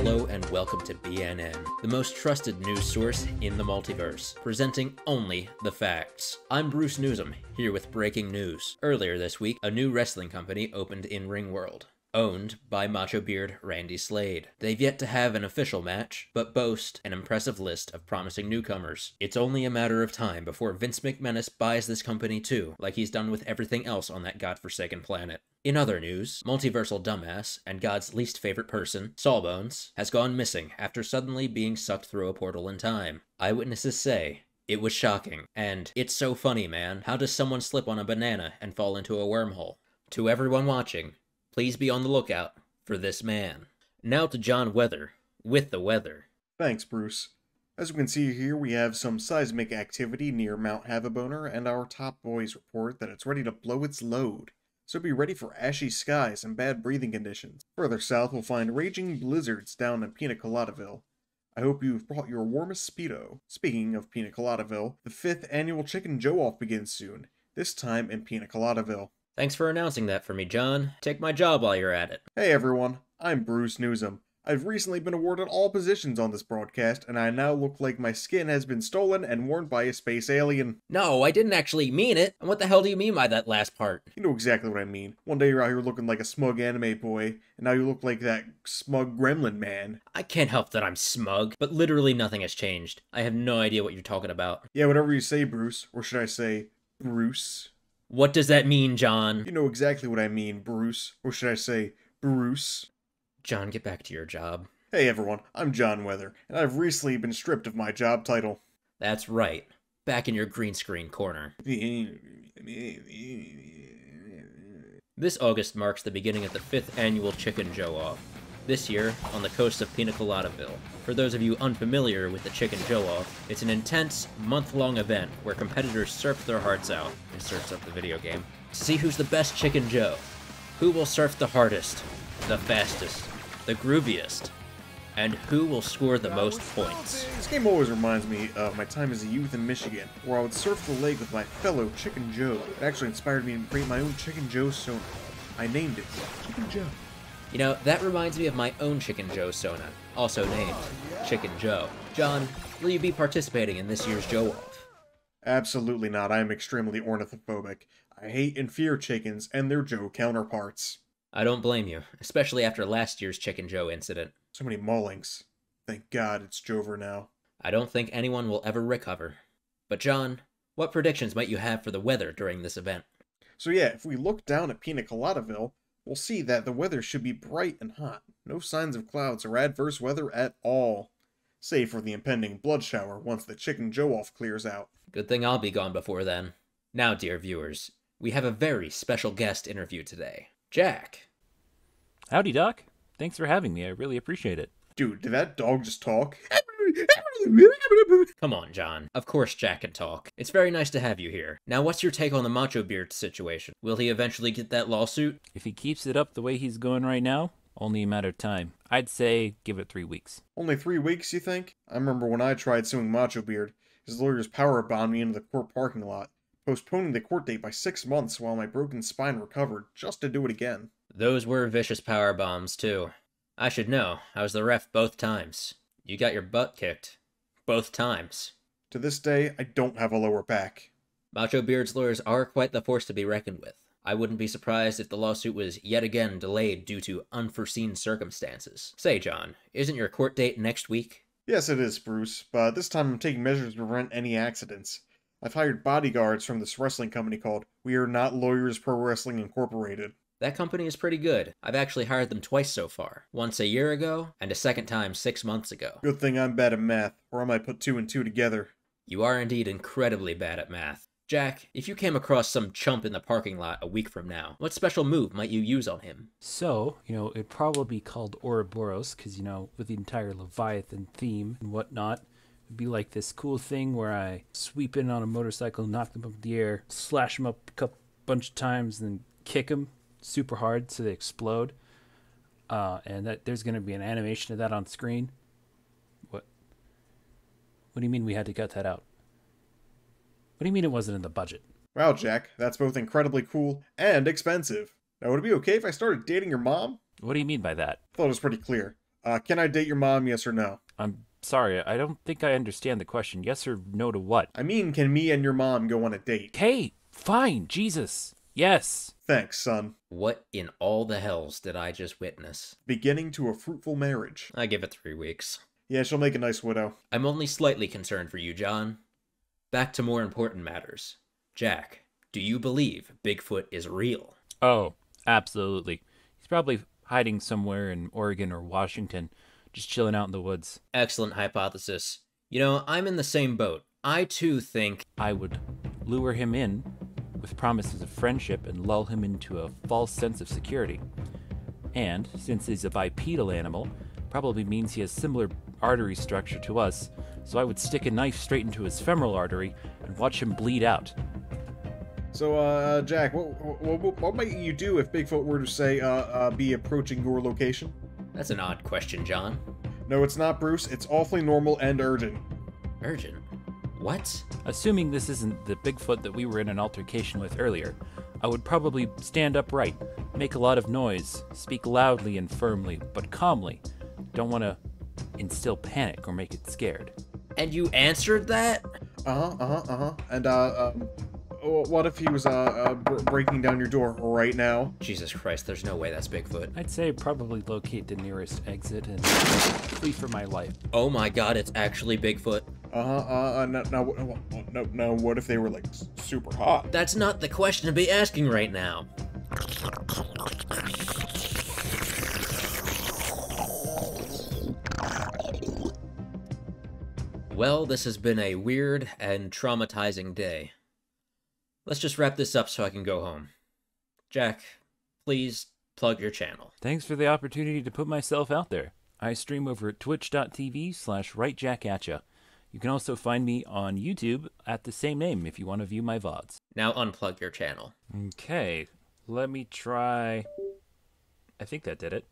Hello and welcome to BNN, the most trusted news source in the multiverse, presenting only the facts. I'm Bruce Newsom, here with breaking news. Earlier this week, a new wrestling company opened in Ringworld, owned by Macho Beard Randy Slade. They've yet to have an official match, but boast an impressive list of promising newcomers. It's only a matter of time before Vince McMahon buys this company too, like he's done with everything else on that godforsaken planet. In other news, multiversal dumbass and God's least favorite person, Sawbones, has gone missing after suddenly being sucked through a portal in time. Eyewitnesses say it was shocking, and it's so funny, man. How does someone slip on a banana and fall into a wormhole? To everyone watching, please be on the lookout for this man. Now to John Weather, with the weather. Thanks, Bruce. As we can see here, we have some seismic activity near Mount Havaboner, and our top boys report that it's ready to blow its load. So be ready for ashy skies and bad breathing conditions. Further south, we'll find raging blizzards down in Pinacoladaville. I hope you've brought your warmest Speedo. Speaking of Pinacoladaville, the 5th annual Chicken Joe-Off begins soon, this time in Pinacoladaville. Thanks for announcing that for me, John. Take my job while you're at it. Hey everyone, I'm Bruce Newsom. I've recently been awarded all positions on this broadcast, and I now look like my skin has been stolen and worn by a space alien. No, I didn't actually mean it. And what the hell do you mean by that last part? You know exactly what I mean. One day you're out here looking like a smug anime boy, and now you look like that smug gremlin man. I can't help that I'm smug, but literally nothing has changed. I have no idea what you're talking about. Yeah, whatever you say, Bruce. Or should I say, Bruce? What does that mean, John? You know exactly what I mean, Bruce. Or should I say, Bruce? John, get back to your job. Hey everyone, I'm John Weather, and I've recently been stripped of my job title. That's right. Back in your green screen corner. This August marks the beginning of the 5th annual Chicken Joe-Off. This year, on the coast of Pinacoladaville. For those of you unfamiliar with the Chicken Joe-Off, it's an intense, month-long event where competitors surf their hearts out, inserts of the video game, to see who's the best Chicken Joe. Who will surf the hardest, the fastest, the grooviest, and who will score the most points. This game always reminds me of my time as a youth in Michigan, where I would surf the lake with my fellow Chicken Joe. It actually inspired me to create my own Chicken Joe Sona. I named it Chicken Joe. You know, that reminds me of my own Chicken Joe Sona, also named Chicken Joe. John, will you be participating in this year's Joe-Off? Absolutely not. I am extremely ornithophobic. I hate and fear chickens and their Joe counterparts. I don't blame you, especially after last year's Chicken Joe incident. So many maulings. Thank God it's Jover now. I don't think anyone will ever recover. But John, what predictions might you have for the weather during this event? So yeah, if we look down at Pinacoladaville, we'll see that the weather should be bright and hot. No signs of clouds or adverse weather at all. Save for the impending blood shower once the Chicken Joe-Off clears out. Good thing I'll be gone before then. Now, dear viewers, we have a very special guest interview today. Jack. Howdy, Doc. Thanks for having me. I really appreciate it. Dude, did that dog just talk? Come on, John. Of course Jack can talk. It's very nice to have you here. Now, what's your take on the Macho Beard situation? Will he eventually get that lawsuit? If he keeps it up the way he's going right now, only a matter of time. I'd say give it 3 weeks. Only 3 weeks, you think? I remember when I tried suing Macho Beard, his lawyers power-bombed me into the court parking lot, postponing the court date by 6 months while my broken spine recovered, just to do it again. Those were vicious power bombs, too. I should know. I was the ref both times. You got your butt kicked. Both times. To this day, I don't have a lower back. Macho Beard's lawyers are quite the force to be reckoned with. I wouldn't be surprised if the lawsuit was yet again delayed due to unforeseen circumstances. Say, John, isn't your court date next week? Yes, it is, Bruce, but this time I'm taking measures to prevent any accidents. I've hired bodyguards from this wrestling company called We Are Not Lawyers Pro Wrestling Incorporated. That company is pretty good. I've actually hired them twice so far. Once a year ago, and a second time 6 months ago. Good thing I'm bad at math, or I might put 2 and 2 together. You are indeed incredibly bad at math. Jack, if you came across some chump in the parking lot a week from now, what special move might you use on him? So, it'd probably be called Ouroboros, because, with the entire Leviathan theme and whatnot, it'd be like this cool thing where I sweep in on a motorcycle, knock them up in the air, slash them up a bunch of times, and then kick them super hard so they explode. And that there's going to be an animation of that on screen. What do you mean we had to cut that out? What do you mean it wasn't in the budget? Wow, Jack, that's both incredibly cool and expensive. Now, would it be okay if I started dating your mom? What do you mean by that? I thought it was pretty clear. Can I date your mom, yes or no? I'm sorry, I don't think I understand the question. Yes or no to what? I mean, can me and your mom go on a date? Okay, fine, Jesus. Yes. Thanks, son. What in all the hells did I just witness? Beginning to a fruitful marriage. I give it 3 weeks. Yeah, she'll make a nice widow. I'm only slightly concerned for you, John. Back to more important matters. Jack, do you believe Bigfoot is real? Oh, absolutely. He's probably hiding somewhere in Oregon or Washington, just chilling out in the woods. Excellent hypothesis. You know, I'm in the same boat. I too think I would lure him in with promises of friendship and lull him into a false sense of security. And, since he's a bipedal animal, probably means he has similar artery structure to us, so I would stick a knife straight into his femoral artery and watch him bleed out. So, Jack, what might you do if Bigfoot were to say, be approaching your location? that's an odd question, John. No, it's not, Bruce. It's awfully normal and urgent. Urgent? What? Assuming this isn't the Bigfoot that we were in an altercation with earlier, I would probably stand upright, make a lot of noise, speak loudly and firmly, but calmly. Don't want to instill panic or make it scared. And you answered that? And, what if he was, breaking down your door right now? Jesus Christ, there's no way that's Bigfoot. I'd say probably locate the nearest exit and flee for my life. Oh my god, it's actually Bigfoot. No, what if they were, like, super hot? That's not the question to be asking right now. Well, this has been a weird and traumatizing day. Let's just wrap this up so I can go home. Jack, please plug your channel. Thanks for the opportunity to put myself out there. I stream over at twitch.tv/rightjackatcha. You can also find me on YouTube at the same name if you want to view my VODs. Now unplug your channel. Okay, let me try. I think that did it.